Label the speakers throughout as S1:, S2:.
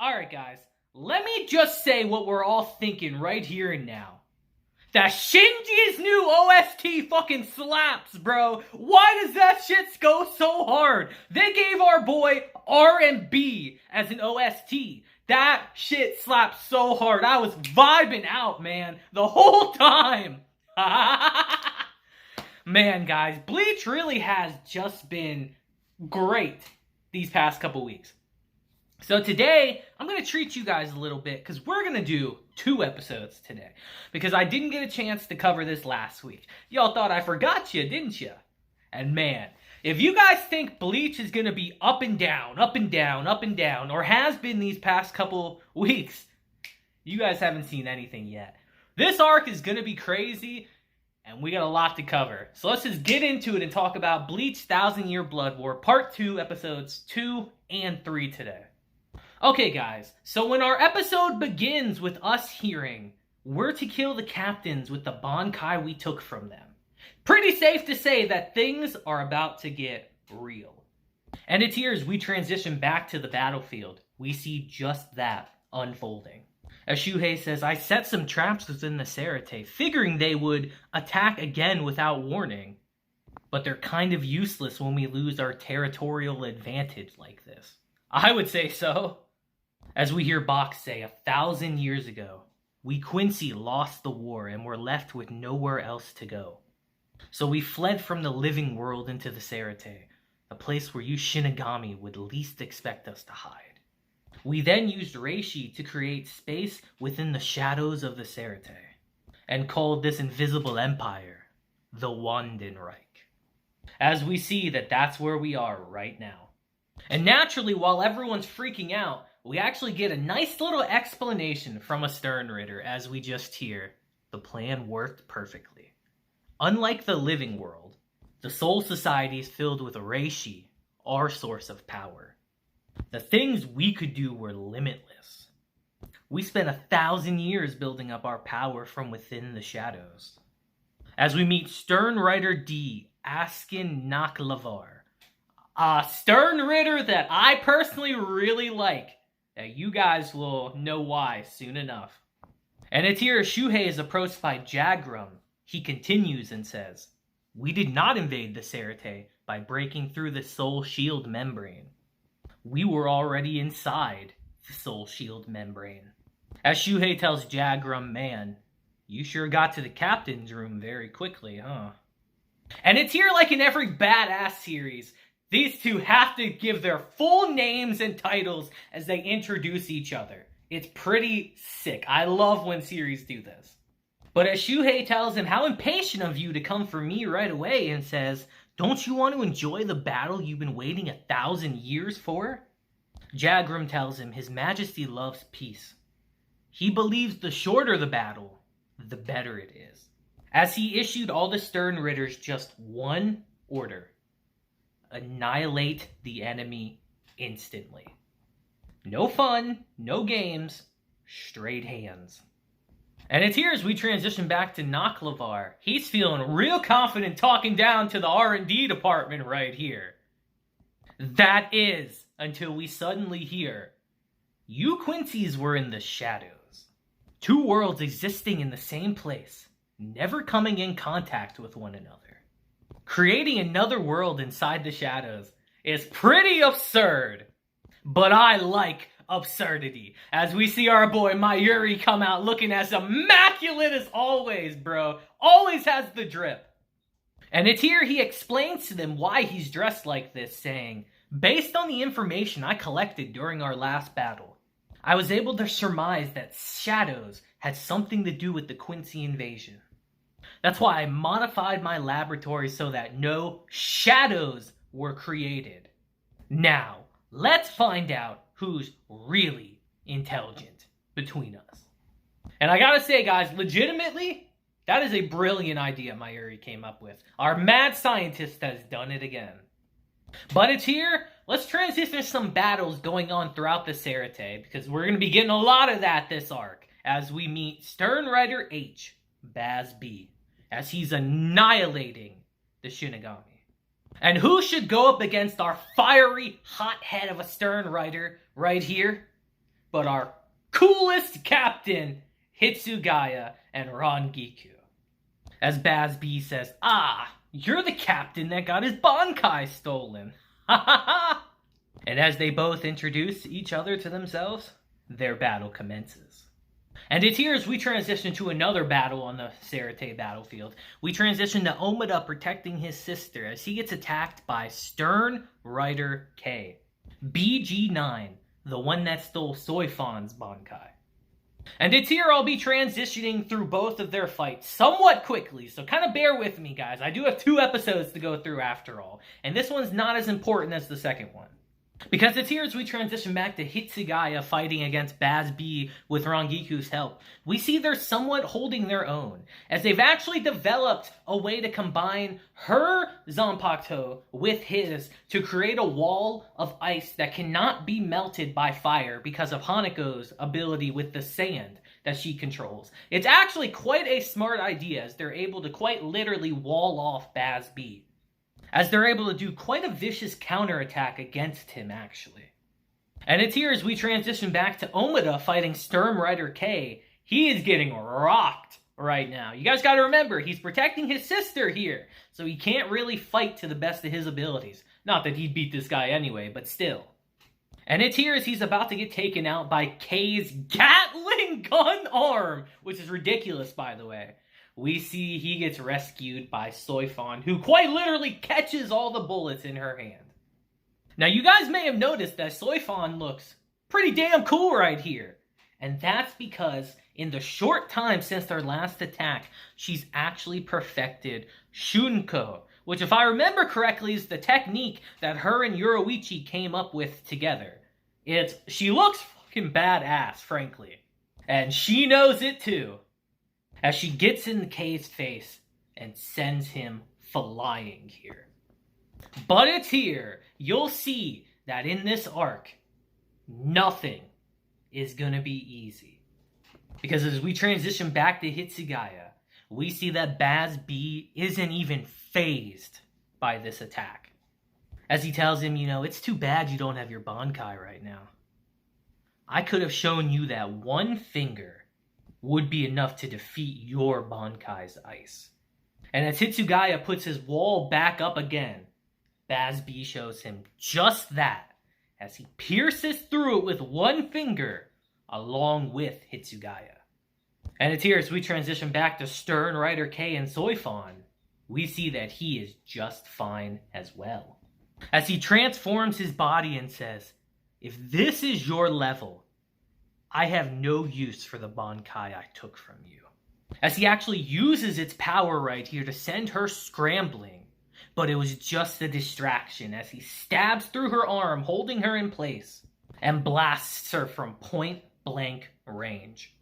S1: Alright guys, let me just say what we're all thinking right here and now. That Shinji's new OST fucking slaps, bro. Why does that shit go so hard? They gave our boy R&B as an OST. That shit slaps so hard. I was vibing out, man, the whole time. Man, guys, Bleach really has just been great these past couple weeks. So today, I'm going to treat you guys a little bit because we're going to do 2 episodes today. Because I didn't get a chance to cover this last week. Y'all thought I forgot you, didn't you? And man, if you guys think Bleach is going to be up and down, up and down, up and down, or has been these past couple weeks, you guys haven't seen anything yet. This arc is going to be crazy, and we got a lot to cover. So let's just get into it and talk about Bleach 1000 Year Blood War Part 2, Episodes 2 and 3 today. Okay guys, so when our episode begins with us hearing, we're to kill the captains with the Bankai we took from them. Pretty safe to say that things are about to get real. And it's here as we transition back to the battlefield, we see just that unfolding. As Shuhei says, I set some traps within the Seireitei, figuring they would attack again without warning. But they're kind of useless when we lose our territorial advantage like this. I would say so. As we hear Bach say, 1,000 years ago, we Quincy lost the war and were left with nowhere else to go. So we fled from the living world into the Seireitei, a place where you Shinigami would least expect us to hide. We then used Reishi to create space within the shadows of the Seireitei, and called this invisible empire the Wandenreich. As we see that that's where we are right now. And naturally, while everyone's freaking out, we actually get a nice little explanation from a Sternritter as we just hear, the plan worked perfectly. Unlike the living world, the soul society is filled with Reishi, our source of power. The things we could do were limitless. We spent 1,000 years building up our power from within the shadows. As we meet Sternritter D, Askin Naklavar, a Sternritter that I personally really like, that you guys will know why soon enough. And it's here Shuhei is approached by Jagrum. He continues and says, we did not invade the Seireitei by breaking through the soul shield membrane. We were already inside the soul shield membrane. As Shuhei tells Jagrum, man, you sure got to the captain's room very quickly, huh? And it's here like in every badass series, these two have to give their full names and titles as they introduce each other. It's pretty sick. I love when series do this. But as Shuhei tells him how impatient of you to come for me right away and says, don't you want to enjoy the battle you've been waiting 1,000 years for? Jagrum tells him His Majesty loves peace. He believes the shorter the battle, the better it is. As he issued all the Sternritters just one order. Annihilate the enemy instantly. No fun, no games, straight hands. And it's here as we transition back to Naklavar. He's feeling real confident talking down to the R&D department right here. That is, until we suddenly hear, you Quincies were in the shadows. 2 worlds existing in the same place, never coming in contact with one another. Creating another world inside the shadows is pretty absurd. But I like absurdity. As we see our boy Mayuri come out looking as immaculate as always, bro. Always has the drip. And it's here he explains to them why he's dressed like this, saying, based on the information I collected during our last battle, I was able to surmise that shadows had something to do with the Quincy invasion. That's why I modified my laboratory so that no shadows were created. Now, let's find out who's really intelligent between us. And I gotta say, guys, legitimately, that is a brilliant idea Mayuri came up with. Our mad scientist has done it again. But it's here. Let's transition to some battles going on throughout the Seireitei, because we're going to be getting a lot of that this arc, as we meet Sternritter H, Baz B, as he's annihilating the Shinigami. And who should go up against our fiery hothead of a Sternritter right here? but our coolest captain, Hitsugaya and Rangiku. As Baz B says, "Ah, you're the captain that got his Bankai stolen." Ha ha ha! And as they both introduce each other to themselves, their battle commences. And it's here as we transition to another battle on the Seireitei battlefield. We transition to Omida protecting his sister as he gets attacked by Stern Rider K. BG9, the one that stole Soifan's Bankai. And it's here I'll be transitioning through both of their fights somewhat quickly, so kind of bear with me, guys. I do have 2 episodes to go through after all, and this one's not as important as the second one. Because it's here as we transition back to Hitsugaya fighting against Baz B with Rangiku's help. We see they're somewhat holding their own, as they've actually developed a way to combine her Zanpakuto with his to create a wall of ice that cannot be melted by fire because of Hanako's ability with the sand that she controls. It's actually quite a smart idea, as they're able to quite literally wall off Baz B, as they're able to do quite a vicious counterattack against him, actually. And it's here as we transition back to Omida fighting Sturm Rider K. He is getting rocked right now. You guys gotta remember, he's protecting his sister here, so he can't really fight to the best of his abilities. Not that he'd beat this guy anyway, but still. And it's here as he's about to get taken out by K's Gatling gun arm, which is ridiculous, by the way. We see he gets rescued by Soifan, who quite literally catches all the bullets in her hand. Now, you guys may have noticed that Soifan looks pretty damn cool right here. And that's because in the short time since their last attack, she's actually perfected Shunko, which, if I remember correctly, is the technique that her and Yoruichi came up with together. She looks fucking badass, frankly. And she knows it too, as she gets in K's face and sends him flying here. But it's here you'll see that in this arc, nothing is gonna be easy. Because as we transition back to Hitsugaya, we see that Baz B isn't even fazed by this attack. As he tells him, it's too bad you don't have your Bankai right now. I could have shown you that one finger would be enough to defeat your Bankai's ice. And as Hitsugaya puts his wall back up again, Baz B shows him just that, as he pierces through it with one finger, along with Hitsugaya. And it's here as we transition back to Stern Rider K and Soifan, we see that he is just fine as well. As he transforms his body and says, "If this is your level, I have no use for the Bankai I took from you." As he actually uses its power right here to send her scrambling, but it was just a distraction as he stabs through her arm, holding her in place, and blasts her from point blank range.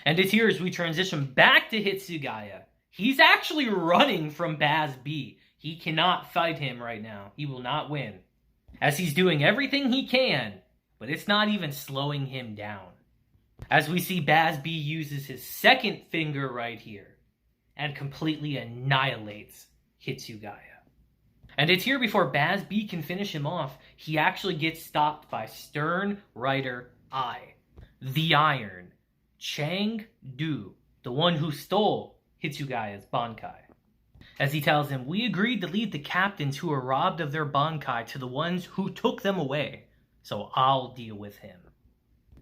S1: And it's here as we transition back to Hitsugaya. He's actually running from Baz B. He cannot fight him right now. He will not win, as he's doing everything he can, but it's not even slowing him down. As we see Baz B uses his second finger right here and completely annihilates Hitsugaya. And it's here before Baz B can finish him off, he actually gets stopped by Stern Rider I, the Iron, Chang Du, the one who stole Hitsugaya's Bankai. As he tells him, "We agreed to lead the captains who were robbed of their Bankai to the ones who took them away, so I'll deal with him."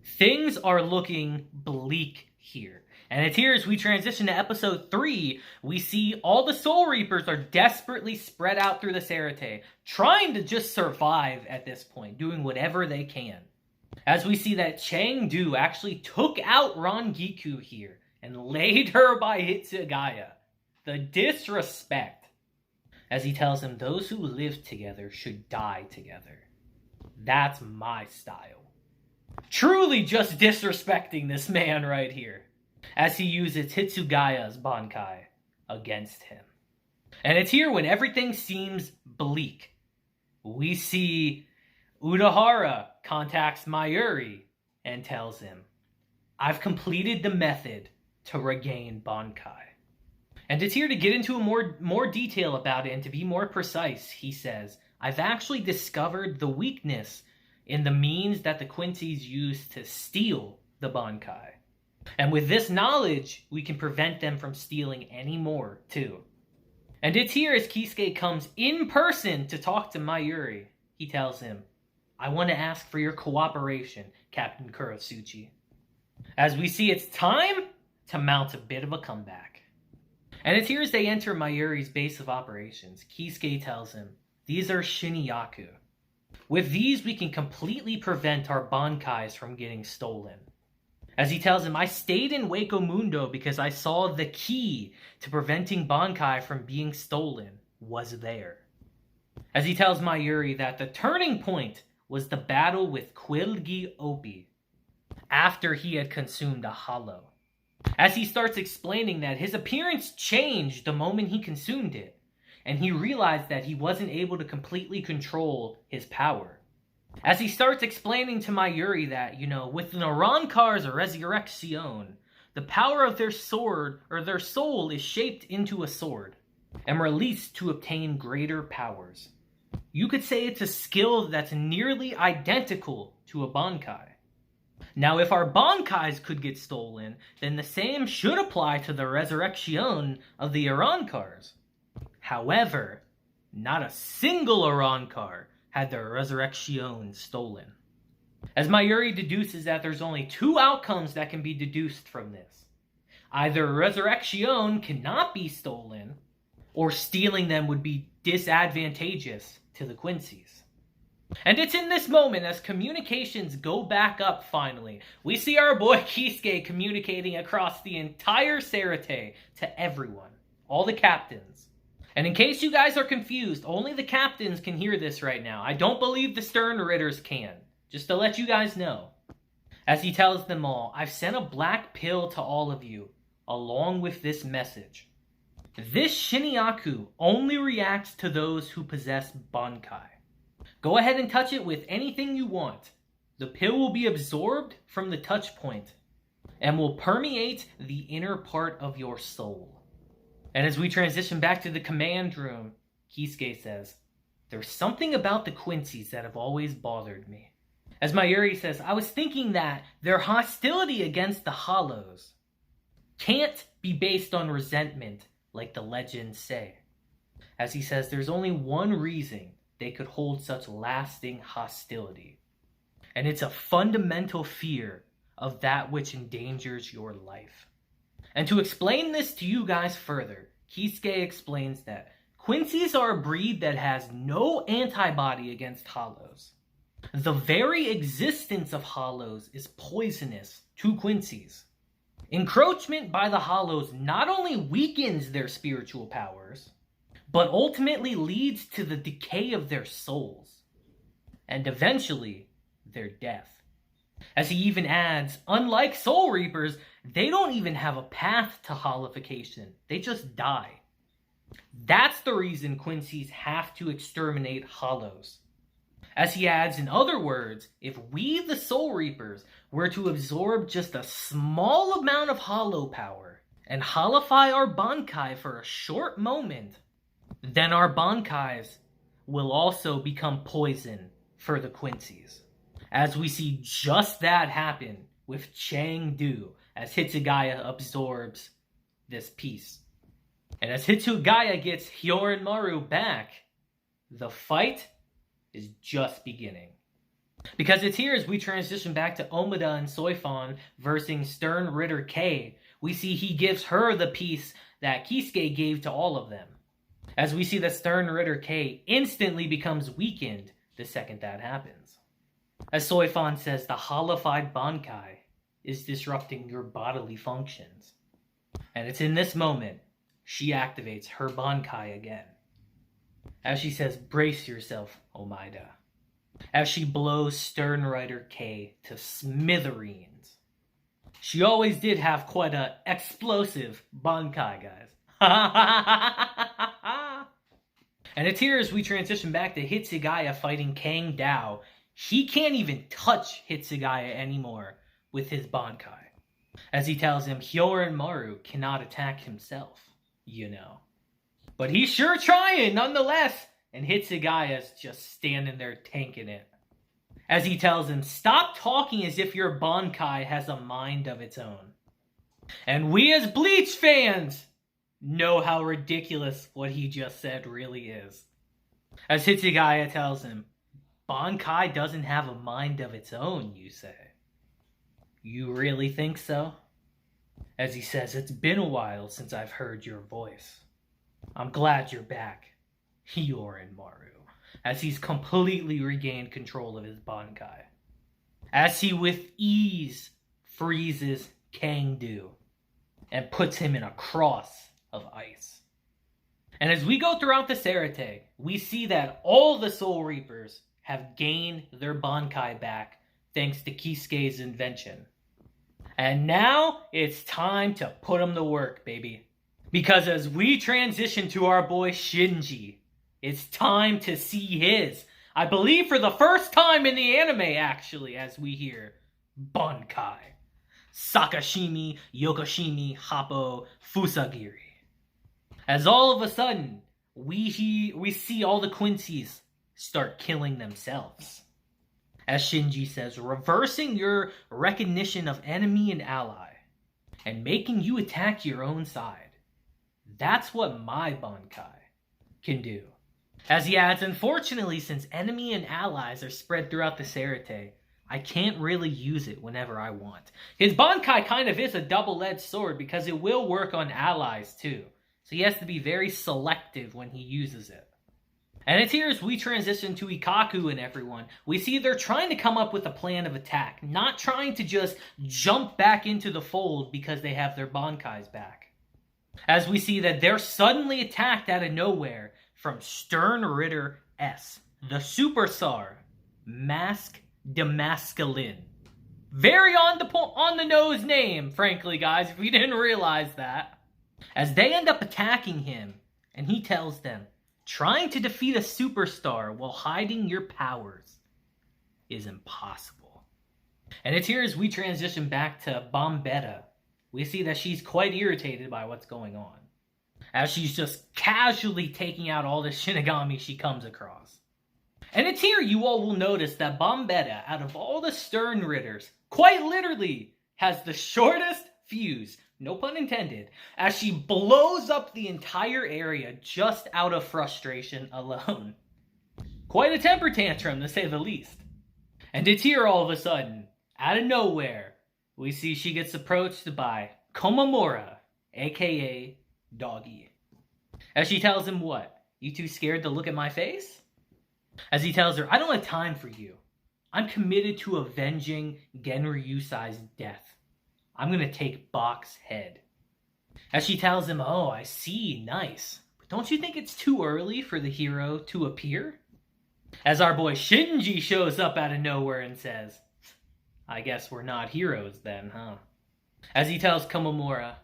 S1: Things are looking bleak here. And it's here as we transition to episode 3, we see all the Soul Reapers are desperately spread out through the Seireitei, trying to just survive at this point, doing whatever they can. As we see that Chang Du actually took out Rangiku here and laid her by Hitsugaya. The disrespect. As he tells him, "Those who live together should die together. That's my style." Truly just disrespecting this man right here, as he uses Hitsugaya's Bankai against him. And it's here when everything seems bleak. We see Urahara contacts Mayuri and tells him, "I've completed the method to regain Bankai." And it's here to get into more detail about it and to be more precise. He says, "I've actually discovered the weakness in the means that the Quincies used to steal the Bankai. And with this knowledge, we can prevent them from stealing any more, too. And it's here as Kisuke comes in person to talk to Mayuri. He tells him, "I want to ask for your cooperation, Captain Kurosuchi." As we see, it's time to mount a bit of a comeback. And it's here as they enter Mayuri's base of operations. Kisuke tells him, "These are Shinyaku. With these, we can completely prevent our Bankais from getting stolen." As he tells him, "I stayed in Wako Mundo because I saw the key to preventing Bankai from being stolen was there." As he tells Mayuri that the turning point was the battle with Quilgi Opi after he had consumed a hollow. As he starts explaining that his appearance changed the moment he consumed it, and he realized that he wasn't able to completely control his power. As he starts explaining to Mayuri that, with an Arrancar's resurrection, the power of their sword or their soul is shaped into a sword and released to obtain greater powers. You could say it's a skill that's nearly identical to a Bankai. Now, if our Bankais could get stolen, then the same should apply to the resurrection of the Arrancars. However, not a single Arrancar had their resurrection stolen. As Mayuri deduces that there's only two outcomes that can be deduced from this. Either resurrection cannot be stolen, or stealing them would be disadvantageous to the Quincies. And it's in this moment, as communications go back up finally, we see our boy Kisuke communicating across the entire Seireitei to everyone, all the captains. And in case you guys are confused, only the captains can hear this right now. I don't believe the Stern Ritters can. Just to let you guys know. As he tells them all, "I've sent a black pill to all of you, along with this message. This Shinyaku only reacts to those who possess Bankai. Go ahead and touch it with anything you want. The pill will be absorbed from the touch point and will permeate the inner part of your soul." And as we transition back to the command room, Kisuke says, "There's something about the Quincies that have always bothered me." As Mayuri says, "I was thinking that their hostility against the Hollows can't be based on resentment like the legends say." As he says, there's only one reason they could hold such lasting hostility, and it's a fundamental fear of that which endangers your life. And to explain this to you guys further, Kisuke explains that Quincies are a breed that has no antibody against Hollows. The very existence of Hollows is poisonous to Quincies. Encroachment by the Hollows not only weakens their spiritual powers, but ultimately leads to the decay of their souls, and eventually their death. As he even adds, unlike Soul Reapers, they don't even have a path to hollification. They just die. That's the reason Quincies have to exterminate Hollows. As he adds, in other words, if we, the Soul Reapers, were to absorb just a small amount of Hollow power and hollify our Bankai for a short moment, then our Bankais will also become poison for the Quincies. As we see just that happen with Chengdu as Hitsugaya absorbs this piece. And as Hitsugaya gets Hyorinmaru back, the fight is just beginning. Because it's here as we transition back to Omida and Soifon versing Stern Ritter K, we see he gives her the piece that Kisuke gave to all of them. As we see the Stern Ritter K instantly becomes weakened the second that happens. As Soifon says, the hollified Bankai is disrupting your bodily functions. And it's in this moment she activates her Bankai again. As she says, brace yourself, Omida. As she blows Stern Rider K to smithereens. She always did have quite a explosive Bankai, guys. And it's here as we transition back to Hitsugaya fighting Kang Dao. He can't even touch Hitsugaya anymore with his Bankai. As he tells him Hyorinmaru cannot attack himself, But he's sure trying nonetheless. And Hitsugaya's just standing there tanking it. as he tells him, stop talking as if your Bankai has a mind of its own. And we as Bleach fans know how ridiculous what he just said really is. As Hitsugaya tells him, Bankai doesn't have a mind of its own, you say. You really think so? As he says, it's been a while since I've heard your voice. I'm glad you're back, Hyorin Maru, as he's completely regained control of his Bankai. As he with ease freezes Kangdu and puts him in a cross of ice. And as we go throughout the Seireitei, we see that all the Soul Reapers have gained their Bankai back thanks to Kisuke's invention. And now it's time to put them to work, baby. Because as we transition to our boy Shinji, it's time to see his, I believe for the first time in the anime actually, as we hear Bankai. Sakashimi, Yokoshimi, Happo, Fusagiri. As all of a sudden, we see all the Quincies start killing themselves. As Shinji says, reversing your recognition of enemy and ally, and making you attack your own side. That's what my Bankai can do. As he adds, unfortunately, since enemy and allies are spread throughout the Seireitei, I can't really use it whenever I want. His Bankai kind of is a double-edged sword because it will work on allies too. So he has to be very selective when he uses it. And it's here as we transition to Ikkaku and everyone. We see they're trying to come up with a plan of attack, not trying to just jump back into the fold because they have their Bankais back. As we see that they're suddenly attacked out of nowhere from Stern Ritter S, the Super Tsar, Mask Demasculine. Very on the nose name, frankly, guys, if you didn't realize that. As they end up attacking him, and he tells them, trying to defeat a superstar while hiding your powers is impossible. And it's here as we transition back to Bombetta. We see that she's quite irritated by what's going on, as she's just casually taking out all the Shinigami she comes across. And it's here you all will notice that Bombetta, out of all the Stern Ritters, quite literally has the shortest fuse, no pun intended, as she blows up the entire area just out of frustration alone. Quite a temper tantrum, to say the least. And it's here all of a sudden, out of nowhere, we see she gets approached by Komamura, aka Doggy. As she tells him what? You too scared to look at my face? As he tells her, I don't have time for you. I'm committed to avenging Genryusai's death. I'm gonna take Bach's head. As she tells him, oh, I see, nice. But don't you think it's too early for the hero to appear? As our boy Shinji shows up out of nowhere and says, I guess we're not heroes then, huh? As he tells Komamura,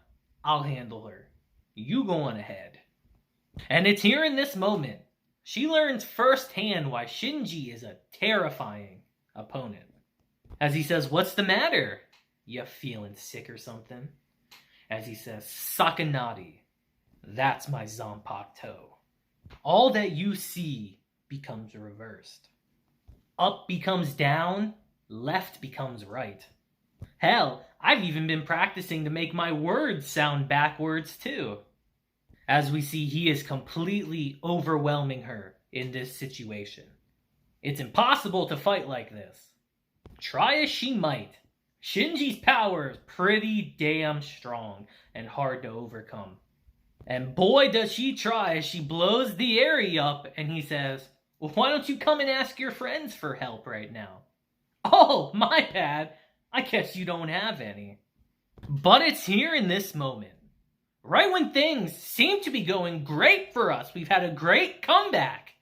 S1: I'll handle her. You go on ahead. And it's here in this moment, she learns firsthand why Shinji is a terrifying opponent. As he says, what's the matter? You feeling sick or something? As he says, Sakanadi, that's my Zanpakuto. All that you see becomes reversed. Up becomes down, left becomes right. Hell, I've even been practicing to make my words sound backwards too. As we see, he is completely overwhelming her in this situation. It's impossible to fight like this. Try as she might, Shinji's power is pretty damn strong and hard to overcome. And boy does she try as she blows the area up and he says, well, why don't you come and ask your friends for help right now? Oh, my bad. I guess you don't have any. But it's here in this moment, right when things seem to be going great for us. We've had a great comeback.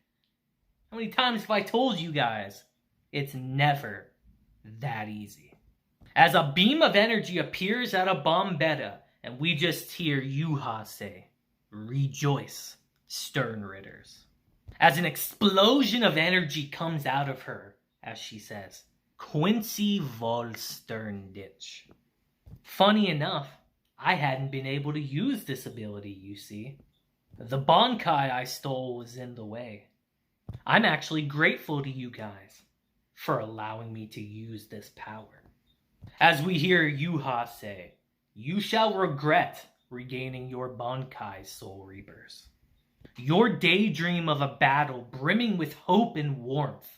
S1: How many times have I told you guys? It's never that easy. As a beam of energy appears out of Bombetta, and we just hear Yuha say, rejoice, Stern Ritters. As an explosion of energy comes out of her, as she says, Quincy vol Stern Ditch. Funny enough, I hadn't been able to use this ability, you see. The Bankai I stole was in the way. I'm actually grateful to you guys for allowing me to use this power. As we hear Yuha say, you shall regret regaining your Bankai, Soul Reapers. Your daydream of a battle brimming with hope and warmth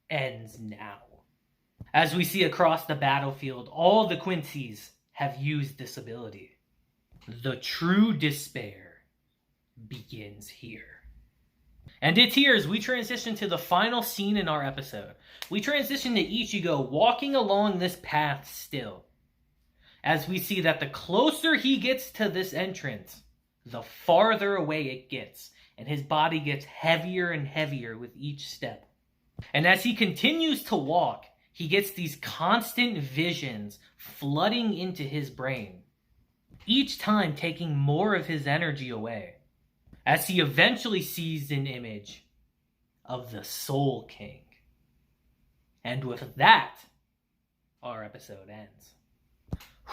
S1: ends now. As we see across the battlefield, all the Quincies have used this ability. The true despair begins here. And it's here as we transition to the final scene in our episode. We transition to Ichigo walking along this path still. As we see that the closer he gets to this entrance, the farther away it gets. And his body gets heavier and heavier with each step. And as he continues to walk, he gets these constant visions flooding into his brain, each time taking more of his energy away, as he eventually sees an image of the Soul King. And with that, our episode ends.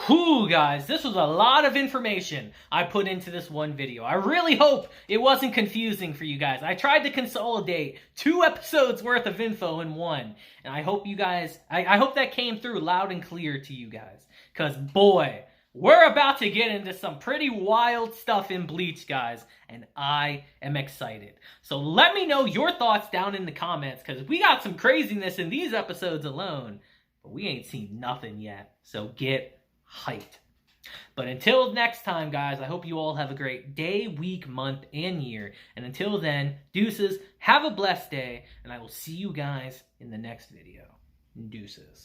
S1: Whew, guys, this was a lot of information I put into this one video. I really hope it wasn't confusing for you guys. I tried to consolidate 2 episodes worth of info in one. And I hope you guys, I hope that came through loud and clear to you guys. Because, boy, we're about to get into some pretty wild stuff in Bleach, guys. And I am excited. So let me know your thoughts down in the comments. Because we got some craziness in these episodes alone. But we ain't seen nothing yet. So get hyped. But until next time, guys, I hope you all have a great day, week, month, and year. And until then, deuces, have a blessed day, and I will see you guys in the next video. Deuces.